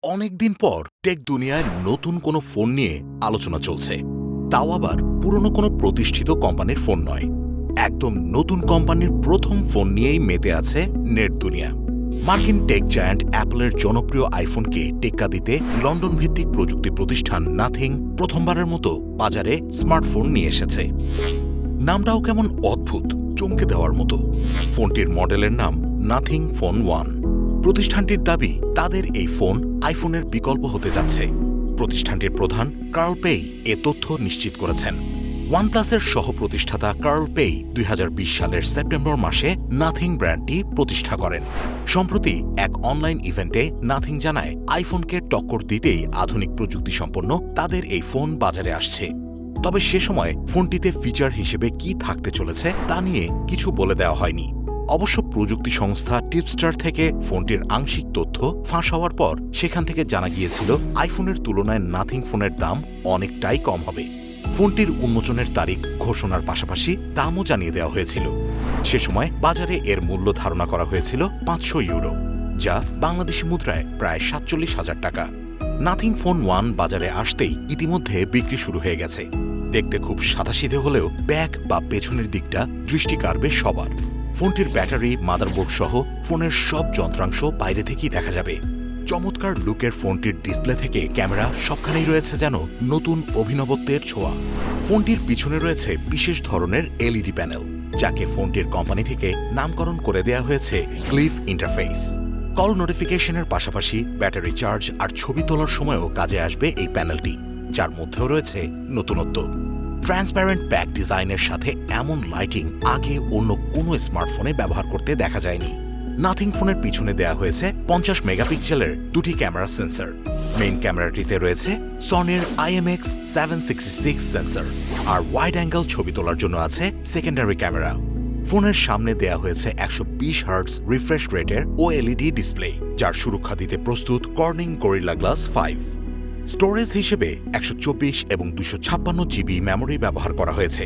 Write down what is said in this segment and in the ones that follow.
অনেকদিন পর টেক দুনিয়ায় নতুন কোনো ফোন নিয়ে আলোচনা চলছে, তাও আবার পুরনো কোনো প্রতিষ্ঠিত কোম্পানির ফোন নয়। একদম নতুন কোম্পানির প্রথম ফোন নিয়েই মেতে আছে নেট দুনিয়া। মার্কিন টেক জায়ান্ট অ্যাপলের জনপ্রিয় আইফোনকে টেক্কা দিতে লন্ডন ভিত্তিক প্রযুক্তি প্রতিষ্ঠান নাথিং প্রথমবারের মতো বাজারে স্মার্টফোন নিয়ে এসেছে। নামটাও কেমন অদ্ভুত, চমকে দেওয়ার মতো। ফোনটির মডেলের নাম নাথিং ফোন 1। প্রতিষ্ঠানটির দাবি তাদের এই ফোন আইফোনের বিকল্প হতে যাচ্ছে। প্রতিষ্ঠানটির প্রধান কার্ল পেই এ তথ্য নিশ্চিত করেছেন। ওয়ানপ্লাসের সহ প্রতিষ্ঠাতা কার্ল পেই 2020 সালের সেপ্টেম্বর মাসে নাথিং ব্র্যান্ডটি প্রতিষ্ঠা করেন। সম্প্রতি এক অনলাইন ইভেন্টে নাথিং জানায় আইফোনকে টক্কর দিতেই আধুনিক প্রযুক্তি সম্পন্ন তাদের এই ফোন বাজারে আসছে। তবে সে সময় ফোনটিতে ফিচার হিসেবে কি থাকতে চলেছে তা নিয়ে কিছু বলে দেওয়া হয়নি। অবশ্য প্রযুক্তি সংস্থা টিপস্টার থেকে ফোনটির আংশিক তথ্য ফাঁস হওয়ার পর সেখান থেকে জানা গিয়েছিল আইফোনের তুলনায় নাথিং ফোনের দাম অনেকটাই কম হবে। ফোনটির উন্মোচনের তারিখ ঘোষণার পাশাপাশি দামও জানিয়ে দেওয়া হয়েছিল। সে সময় বাজারে এর মূল্য ধারণা করা হয়েছিল 500 ইউরো, যা বাংলাদেশি মুদ্রায় প্রায় 47,000 টাকা। নাথিং ফোন 1 বাজারে আসতেই ইতিমধ্যে বিক্রি শুরু হয়ে গেছে। দেখতে খুব সাদাসিধে হলেও ব্যাক বা পেছনের দিকটা দৃষ্টি কাড়বে সবার। ফোনটির ব্যাটারি, মাদারবোর্ড সহ ফোনের সব যন্ত্রাংশ বাইরে থেকেই দেখা যাবে। চমৎকার লুকের ফোনটির ডিসপ্লে থেকে ক্যামেরা সবখানেই রয়েছে যেন নতুন অভিনবত্বের ছোঁয়া। ফোনটির পিছনে রয়েছে বিশেষ ধরনের এলইডি প্যানেল, যাকে ফোনটির কোম্পানি থেকে নামকরণ করে দেওয়া হয়েছে ক্লিফ ইন্টারফেস। কল নোটিফিকেশনের পাশাপাশি ব্যাটারি চার্জ আর ছবি তোলার সময়ও কাজে আসবে এই প্যানেলটি, যার মধ্যেও রয়েছে নতুনত্ব। ট্রান্সপারেন্ট ব্যাক ডিজাইনের সাথে এমন লাইটিং আগে অন্য কোনো স্মার্টফোনে ব্যবহার করতে দেখা যায়নি। নাথিং ফোনের পিছনে দেয়া হয়েছে 50 মেগাপিক্সেলের দুটি ক্যামেরা সেন্সর। মেইন ক্যামেরাটিতে রয়েছে সনির IMX766 সেন্সর, আর ওয়াইড অ্যাঙ্গেল ছবি তোলার জন্য আছে সেকেন্ডারি ক্যামেরা। ফোনের সামনে দেয়া হয়েছে 120 হার্টজ রিফ্রেশ রেটের OLED ডিসপ্লে, যার সুরক্ষা দিতে প্রস্তুত কর্নিং গরিলা গ্লাস 5। স্টোরেজ হিসেবে 124 এবং 256 জিবি মেমোরি ব্যবহার করা হয়েছে।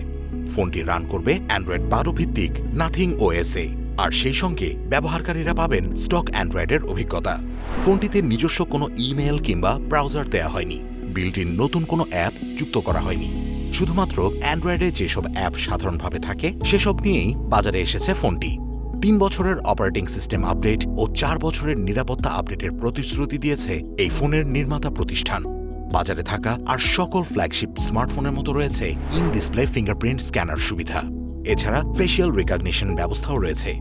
ফোনটি রান করবে অ্যান্ড্রয়েড 12 ভিত্তিক নাথিং OS-এ, আর সেই সঙ্গে ব্যবহারকারীরা পাবেন স্টক অ্যান্ড্রয়েডের অভিজ্ঞতা। ফোনটিতে নিজস্ব কোনো ইমেল কিংবা ব্রাউজার দেয়া হয়নি। বিল্ট ইন নতুন কোনো অ্যাপ যুক্ত করা হয়নি। শুধুমাত্র অ্যান্ড্রয়েডে যেসব অ্যাপ সাধারণভাবে থাকে সেসব নিয়েই বাজারে এসেছে ফোনটি। 3 বছরের অপারেটিং সিস্টেম আপডেট ও 4 বছরের নিরাপত্তা আপডেটের প্রতিশ্রুতি দিয়েছে এই ফোনের নির্মাতা প্রতিষ্ঠান। বাজারে থাকা আর সকল ফ্ল্যাগশিপ স্মার্টফোনের মতো রয়েছে ইন ডিসপ্লে ফিঙ্গারপ্রিন্ট স্ক্যানার সুবিধা। এছাড়া ফেসিয়াল রিকগনিশন ব্যবস্থাও রয়েছে।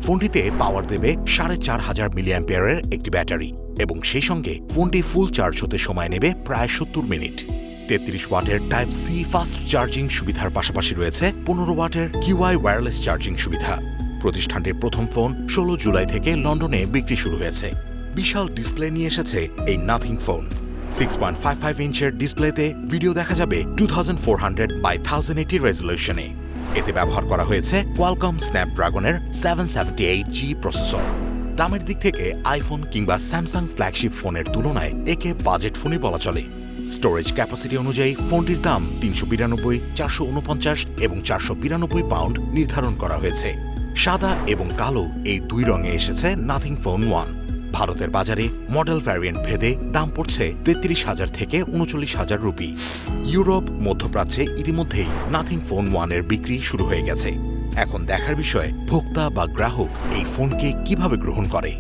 ফোনটিতে পাওয়ার দেবে 4500 মিলিঅ্যাম্পিয়ারের একটি ব্যাটারি, এবং সেই সঙ্গে ফোনটি ফুল চার্জ হতে সময় নেবে প্রায় 70 মিনিট। 33 ওয়াটের টাইপ সি ফাস্ট চার্জিং সুবিধার পাশাপাশি রয়েছে 15 ওয়াটের QI ওয়্যারলেস চার্জিং সুবিধা। প্রতিষ্ঠানটির প্রথম ফোন 16 জুলাই থেকে লন্ডনে বিক্রি শুরু হয়েছে। বিশাল ডিসপ্লে নিয়ে এসেছে এই নাথিং ফোন। 6.55 ইঞ্চের ডিসপ্লেতে ভিডিও দেখা যাবে 2400 বাই 1080 রেজলিউশনে। এতে ব্যবহার করা হয়েছে কোয়ালকম স্ন্যাপড্রাগনের 778G প্রসেসর। দামের দিক থেকে আইফোন কিংবা স্যামসাং ফ্ল্যাগশিপ ফোনের তুলনায় একে বাজেট ফোনই বলা চলে। স্টোরেজ ক্যাপাসিটি অনুযায়ী ফোনটির দাম 392, 449 এবং 492 পাউন্ড নির্ধারণ করা হয়েছে। সাদা এবং কালো এই দুই রঙে এসেছে নাথিং ফোন 1। ভারতের বাজারে মডেল ভ্যারিয়েন্ট ভেদে দাম পড়ছে 33,000 থেকে 39,000 রুপি। ইউরোপ, মধ্যপ্রাচ্যে ইতিমধ্যেই নাথিং ফোন 1-এর বিক্রি শুরু হয়ে গেছে। এখন দেখার বিষয় ভোক্তা বা গ্রাহক এই ফোনকে কিভাবে গ্রহণ করে।